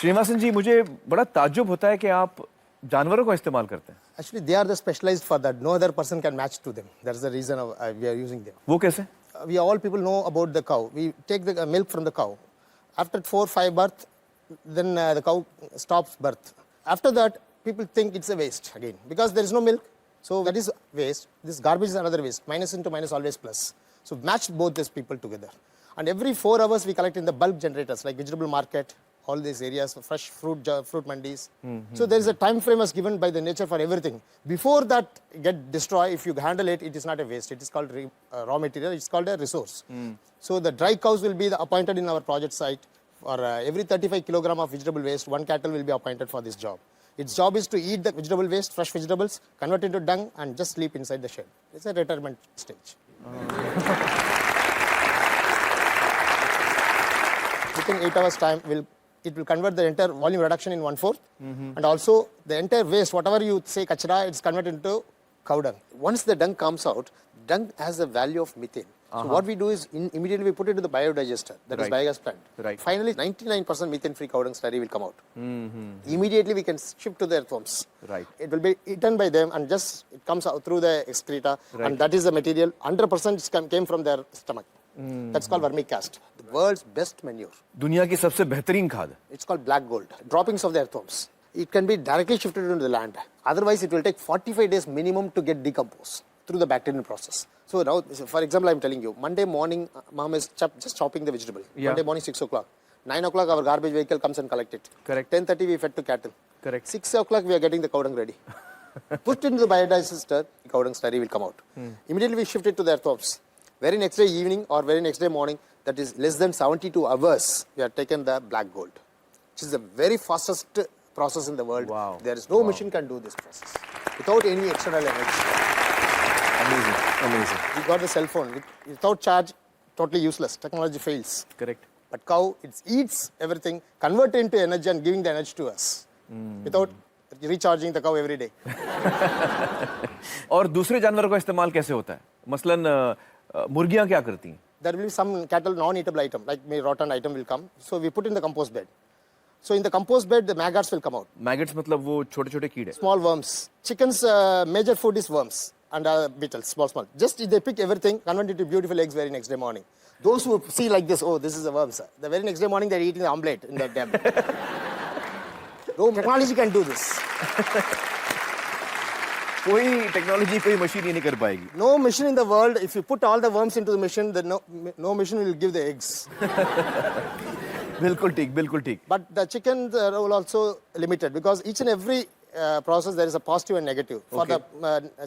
श्रीनिवासन जी, मुझे बड़ा ताज्जुब होता है कि आप जानवरों को इस्तेमाल करते हैं। Actually, they are the specialized for that. No other person can match to them. That's the reason of, we are using them. वो कैसे? We all people know about the cow. We take the milk from the cow. After 4-5 birth, then the cow stops birth. After that, people think it's a waste again because there is no milk. So that is waste. This garbage is another waste. Minus into minus always plus. So match both these people together. And every 4 hours we collect in the bulk generators like vegetable market, all these areas, fresh fruit mandis. So there is a time frame was given by the nature for everything. Before that get destroyed, if you handle it, it is not a waste. It is called raw material. It's called a resource. So the dry cows will be appointed in our project site. For every 35 kilogram of vegetable waste, 1 cattle will be appointed for this job. Its job is to eat the vegetable waste, fresh vegetables, convert into dung, and just sleep inside the shed. It's a retirement stage. Within 8 hours' time, it will convert the entire volume reduction in 1/4, and also the entire waste, whatever you say kachra, it's converted into cow dung. Once the dung comes out, dung has a value of methane. So what we do is immediately we put it to the biodigester, that is biogas plant. Right. Finally, 99% methane-free cow dung slurry will come out. Immediately we can shift to the earthworms. Right. It will be eaten by them and just it comes out through the excreta, and that is the material. 100% came from their stomach. That's called vermicast, the world's best manure. दुनिया की सबसे बेहतरीन खाद। It's called black gold, droppings of the earthworms. It can be directly shifted into the land. Otherwise, it will take 45 days minimum to get decomposed through the bacterial process. So now, for example, I'm telling you, Monday morning, mom is just chopping the vegetable. Yeah. Monday morning, 6 o'clock. 9 o'clock, our garbage vehicle comes and collects it. Correct. 10:30, we fed to cattle. Correct. 6 o'clock, we are getting the cow dung ready. Put into the biodigester, the cow dung slurry will come out. Immediately, we shift it to the earthworms. Very next day evening or very next day morning, that is less than 72 hours, we have taken the black gold, which is the very fastest process in the world. Wow. There is no machine can do this process without any external energy. Amazing, amazing. We got the cell phone without charge, totally useless. Technology fails. Correct. But cow, it eats everything, convert it into energy and giving the energy to us without recharging the cow every day. और दूसरे जानवरों का इस्तेमाल कैसे होता है? मसलन मुर्गियां क्या करती हैं? There will be some cattle non-eatable item, like rotten item will come. So we put in the compost bed. So in the compost bed, the maggots will come out. Maggots मतलब वो छोटे-छोटे कीड़े. Small worms. Chickens' major food is worms and beetles, small. Just they pick everything, convert it to beautiful eggs very next day morning. Those who see like this, oh, this is a worm, sir. The very next day morning, they're eating the omelette in the dam. No technology can do this. कोई technology कोई machine ये नहीं कर पाएगी. No machine in the world, if you put all the worms into the machine, then no machine will give the eggs. बिल्कुल ठीक, बिल्कुल ठीक. But the chicken will also limited because each and every process there is a positive and negative. For the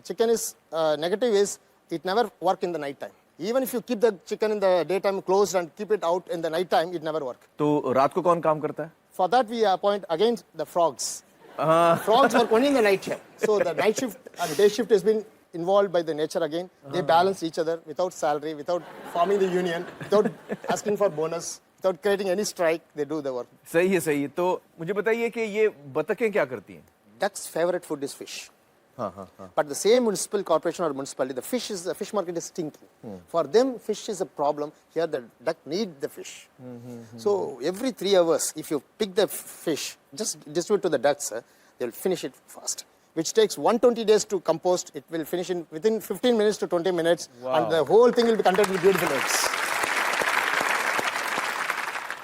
chicken is negative is it never work in the night time. Even if you keep the chicken in the daytime closed and keep it out in the night time, it never work. तो रात को कौन काम करता है? For that we appoint again the frogs. Frogs work only in the night shift. So the night shift and day shift has been involved by the nature again. They balance each other without salary, without forming the union, without asking for bonus, without creating any strike. They do the work. सही है, सही है. तो मुझे बताइए कि ये बतखें क्या करती हैं? Duck's favorite food is fish. But the same municipal corporation or municipality, the fish market is stinky. For them, fish is a problem. Here, the duck need the fish. So every 3 hours, if you pick the fish, just distribute to the ducks, they'll finish it fast. Which takes 120 days to compost. It will finish within 15 minutes to 20 minutes, and the whole thing will be contained with beautiful eggs.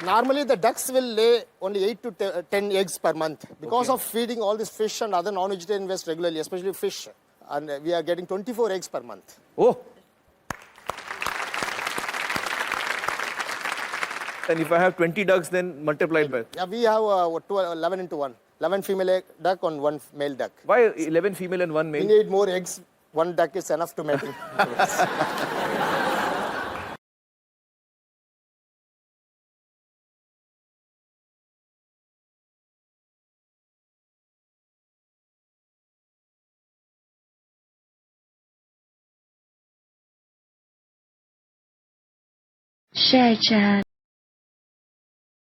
Normally, the ducks will lay only 8 to 10 eggs per month because of feeding all this fish and other non-vegetarian waste regularly, especially fish. And we are getting 24 eggs per month. Oh! And if I have 20 ducks, then multiplied by... Yeah, we have 11 into 1. 11 female duck and 1 male duck. Why 11 female and 1 male? We need more eggs. 1 duck is enough to make it. Share chat.